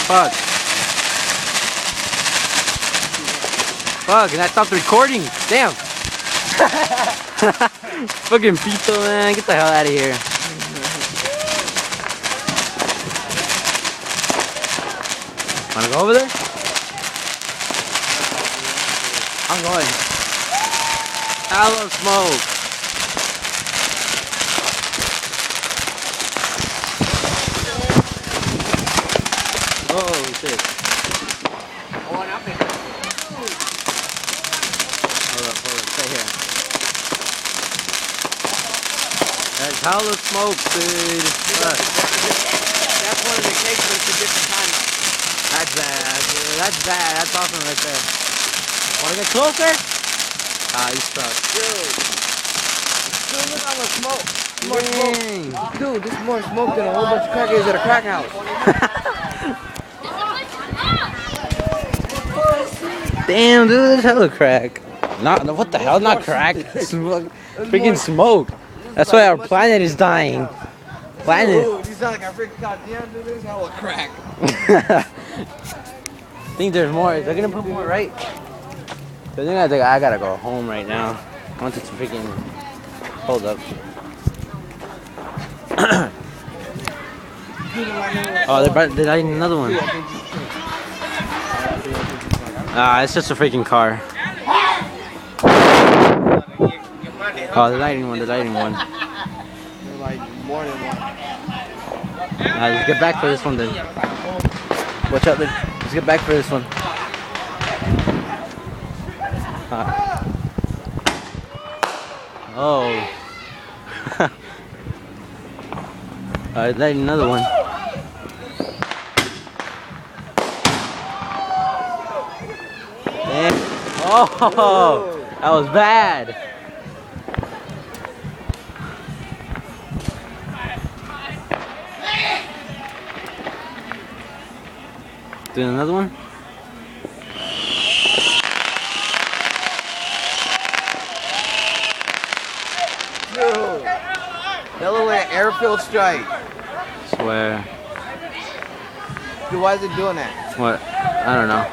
Fuck. Fuck, and I stopped recording. Damn. Fucking pito, man. Get the hell out of here. Wanna go over there? I'm going. Hella smoke. Oh shit. Hold up, stay here. That's hella smoke, dude. That's one of the cakes, but it's a different kind though. That's bad, dude. That's bad. That's awesome right there. Wanna get closer? Ah, you suck. Dude, look how much smoke. More smoke. Dude, this is more smoke than a whole bunch of crackers at a crack house. Damn, dude, that's hella crack. Not what the hell? Not crack. Freaking smoke. That's why our planet is dying. Planet. Dude, you sound like a freaking goddamn dude. This is hella crack. I think there's more. They're gonna put more, right? I think I gotta go home right now. I want to freaking hold up. Oh, they're lighting another one. Ah, it's just a freaking car. Oh, they're lighting one. They're lighting one. They're like more than one. Let's get back for this one then. Watch out, let's get back for this one. Oh. Alright, lighting another one. Damn. Oh, that was bad. Doing another one? Dude, that looked like an airfield strike. Swear. Dude, why is it doing that? What? I don't know.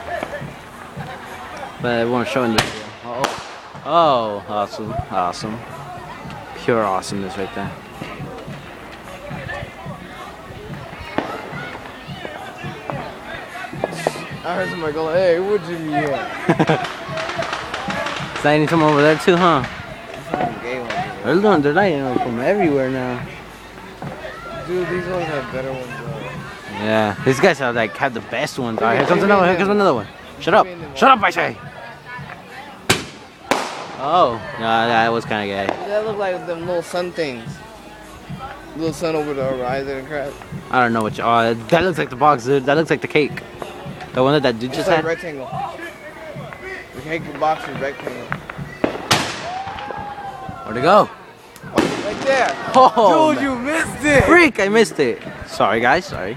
But it won't show in the video. Oh, awesome. Awesome. Pure awesomeness right there. I heard somebody go, hey, what'd you get? Is lighting from over there too, huh? Dude, They're lighting from everywhere now. these ones have better ones though. Yeah, these guys have the best ones. Alright, here comes another one. Here comes another one. Shut up! Shut up, I say! Oh, no, that was kind of gay. That look like them little sun things. Little sun over the horizon and crap. I don't know what you. Oh, that looks like the box, dude. That looks like the cake. The one that dude just like had. Rectangle. The cake box is rectangle. Where'd it go? Oh, right there. Oh, dude, you missed it. Freak! I missed it. Sorry, guys. Sorry.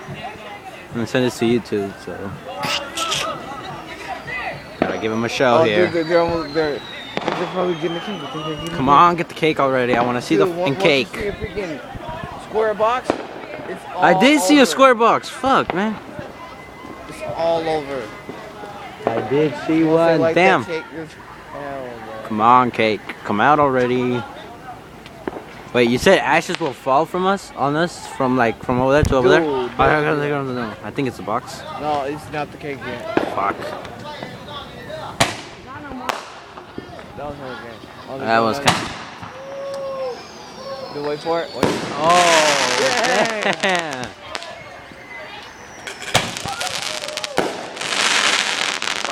I'm gonna send this to YouTube, so gotta give him a show here. Dude, they're probably getting the cake. Come on, get the cake already. I want to see the fucking cake. You see a freaking square box? It's all I did see a over. square box. Fuck, man. It's all over. I did see Once they one. light Damn. that cake, it's hell, bro. Come on, cake. Come out already. Wait, you said ashes will fall from us, on us, from over there to over there? Dude, No. I think it's a box. No, it's not the cake yet. Fuck. That was hella good. Oh, That was kind of... Dude, wait for it. Wait. Oh, Yeah. damn.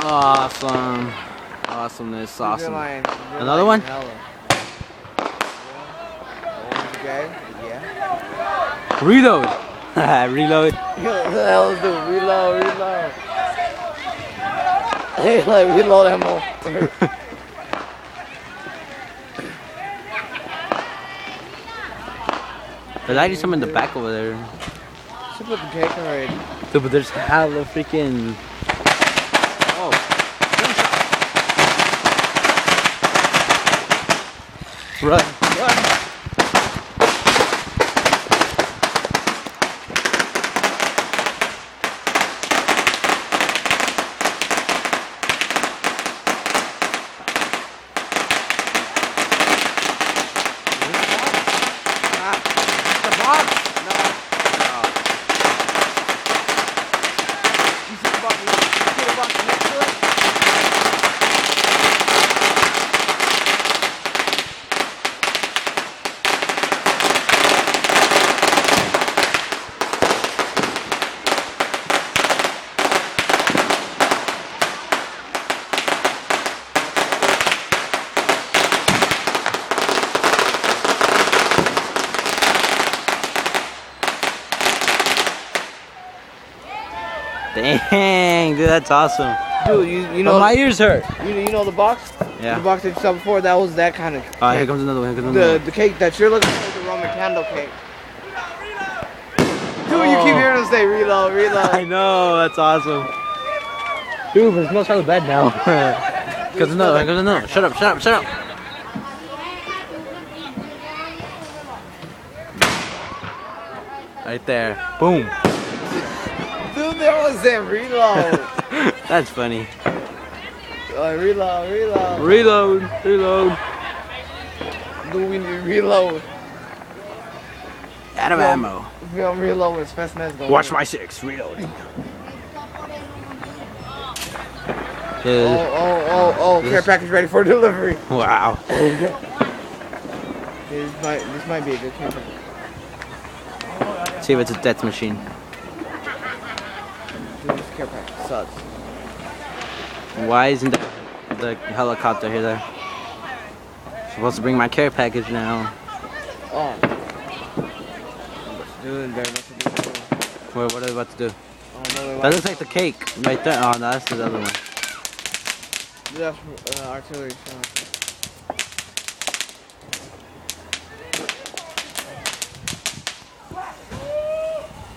Awesome. Awesomeness, awesome. Another one? Okay, yeah. Reload. Reload. What the hell is this? Reload. Hey, like, reload ammo. There's actually some in the back over there. Should put the cake already. Dude, but there's hella freaking... Oh. Run. Dang, dude, that's awesome. Dude, you But know my ears hurt. you know the box? Yeah. The box that you saw before, that was that kind of Alright, here comes another one. Here comes another one. the cake that you're looking for is the Roman candle cake. Dude, you keep hearing them say reload, I reload. know, that's awesome. Dude, but it smells hella bad now. Here comes another, here comes another. Shut up, shut up, shut up. Right there. Boom. Dude, they always say reload. That's funny. Reload, reload. Reload, reload. Dude, we need to reload. Out of ammo. If we don't reload, it's fast as going. Watch my six. Reloading. Oh, care package ready for delivery. Wow. This might be a good care package. See if it's a death machine. Dude, this care package sucks. Why isn't the helicopter here there? Supposed to bring my care package now. Oh. Dude, they're about to do it. What are they about to do? Oh, no, That looks like the cake right there. Oh, no, that's the other one. That's artillery shot.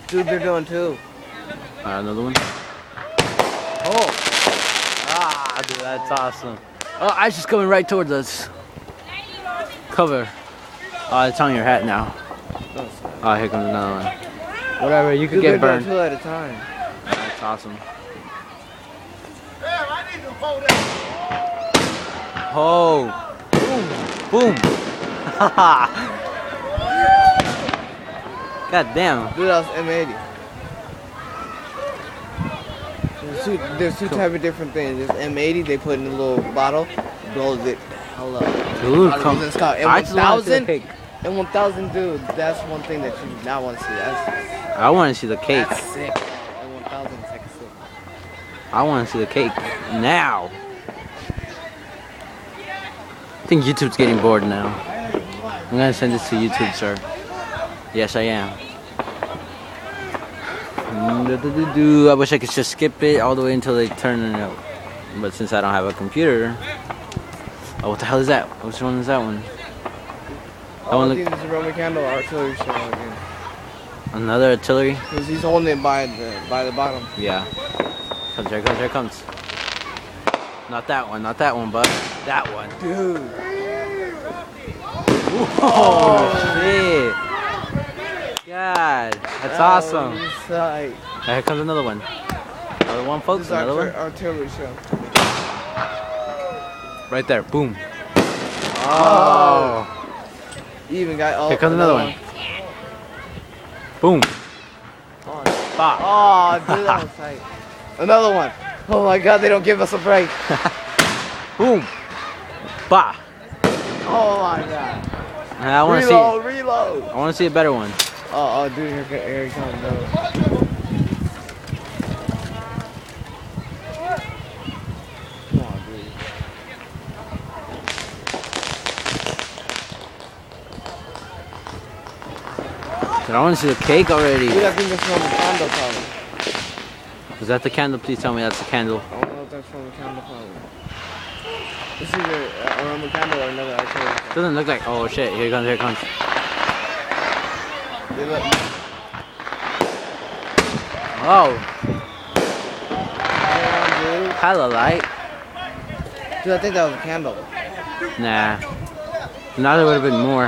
Dude, they're doing two. Another one. Oh. Ah, dude, that's awesome. Oh, ice is coming right towards us. Cover. Oh, it's on your hat now. Oh, here comes another one. Whatever, you could get burned. Two at a time. That's awesome. Oh. Boom. Boom. Haha. God damn. Dude, that was M80. There's two type of different things. There's M80, they put in a little bottle, blows it hell up. Dude, come. And I just want to see the 1000, cake. and 1000, dude, that's one thing that you do not want to see. I want to see the cake. That's sick. And 1000 is like sick. I want to see the cake now. I think YouTube's getting bored now. I'm gonna send this to YouTube, sir. Yes, I am. I wish I could just skip it all the way until they turn it out. But since I don't have a computer. Oh, what the hell is that? Which one is that one? I think this is a Roman candle artillery shell again. Another artillery? Because he's holding it by the bottom. Yeah. Comes, here comes, here comes. Not that one, but that one. Dude. Oh, shit. God, that's awesome. Here comes another one. Another one, folks. This is Another one. artillery shell. Right there. Boom. Oh. You even got. Oh, Here comes another one. Boom. Bah. Oh, dude, that was tight. Another one. Oh my God, they don't give us a break. Boom. Bah. Oh my God. I want to Reload, see. reload. I want to see a better one. Oh, dude, here he comes. No. Come on, dude. Dude, I want to see the cake already. Dude, I think that's from the candle probably. Is that the candle? Please tell me that's the candle. I don't know if that's from the candle probably. This is either a Roman candle or another artillery. Doesn't look like. Oh shit! Here it comes. Here it comes. They let me. Oh, Damn, dude. hella light. Dude, I think that was a candle. Nah. Now there would have been more.